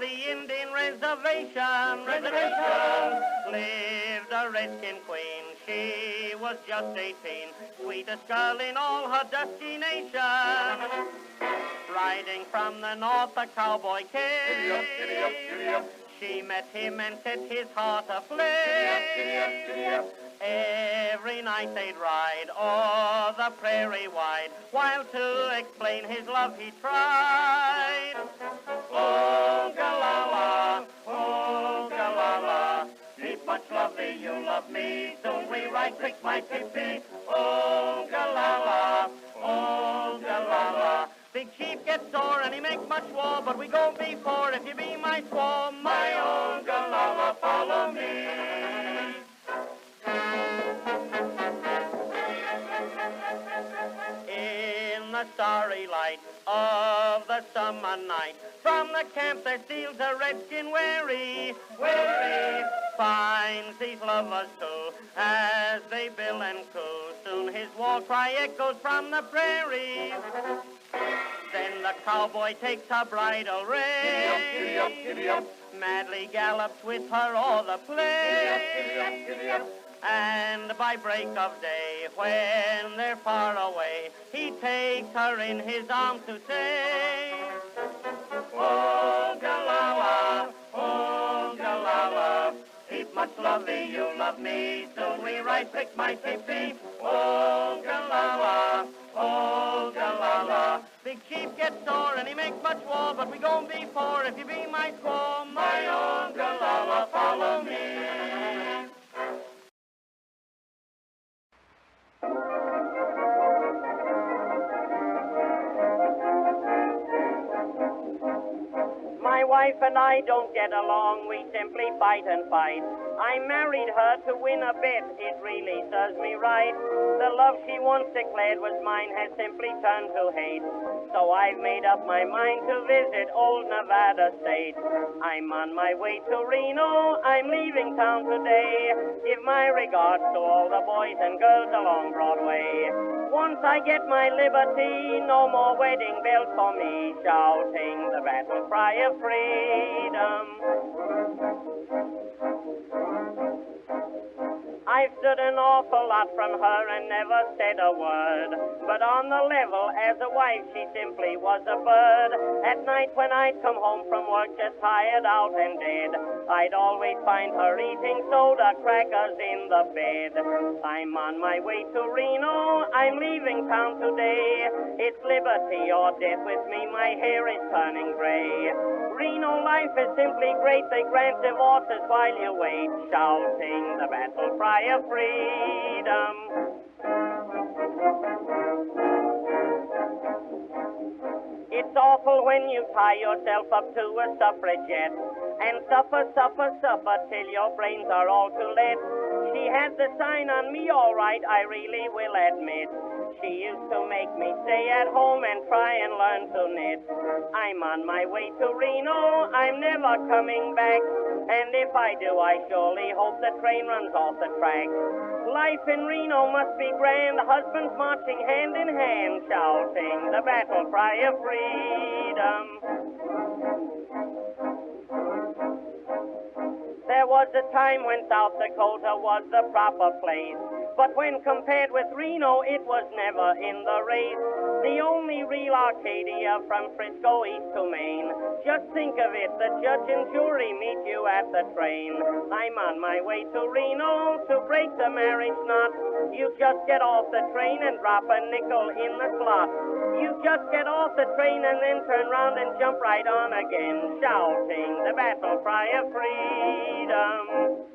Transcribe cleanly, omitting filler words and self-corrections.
the Indian reservation, lived a redskin queen. She was just 18, sweetest girl in all her dusty nation. Riding from the north, a cowboy came. She met him and set his heart aflame. Every night they'd ride o'er the prairie wide, while to explain his love he tried. Oh, Galala, oh, Galala, keep much love thee, you love me, soon we ride quick, my tippy. Oh, Galala, oh, Galala. Big chief gets sore and he makes much war, but we go before if you be my squaw. My own Galala, follow me. In the starry light of the summer night, from the camp there steals a redskin wary, finds these lovers too, as they bill and coo. Soon his war cry echoes from the prairie. Then the cowboy takes her bridle rein, madly gallops with her o'er the plain. And by break of day, when they're far away, he takes her in his arms to say, oh, Galala, keep much love thee, you love me, soon we ride quick, my tippy. Oh, Galala, oh, Galala. Big chief gets sore and he makes much war, but we go before if you be my squaw. My own Galala, follow me. My wife and I don't get along, we simply fight and fight. I married her to win a bet, it really serves me right. The love she once declared was mine has simply turned to hate. So I've made up my mind to visit old Nevada State. I'm on my way to Reno, I'm leaving town today. Give my regards to all the boys and girls along Broadway. Once I get my liberty, no more wedding bells for me, shouting the battle cry of freedom. I've stood an awful lot from her and never said a word. But on the level, as a wife, she simply was a bird. At night when I'd come home from work just tired out and dead, I'd always find her eating soda crackers in the bed. I'm on my way to Reno, I'm leaving town today. It's liberty or death with me, my hair is turning gray. Reno life is simply great, they grant divorces while you wait, shouting the battle cry of freedom. It's awful when you tie yourself up to a suffragette and suffer till your brains are all too late. She had the sign on me all right, I really will admit. She used to make me stay at home and try and learn to knit. I'm on my way to Reno, I'm never coming back. And if I do, I surely hope the train runs off the track. Life in Reno must be grand, husbands marching hand in hand, shouting the battle cry of freedom. There was a time when South Dakota was the proper place, but when compared with Reno, it was never in the race. The only real Arcadia from Frisco east to Maine. Just think of it, the judge and jury meet you at the train. I'm on my way to Reno to break the marriage knot. You just get off the train and drop a nickel in the slot. You just get off the train and then turn round and jump right on again, shouting the battle cry of freedom.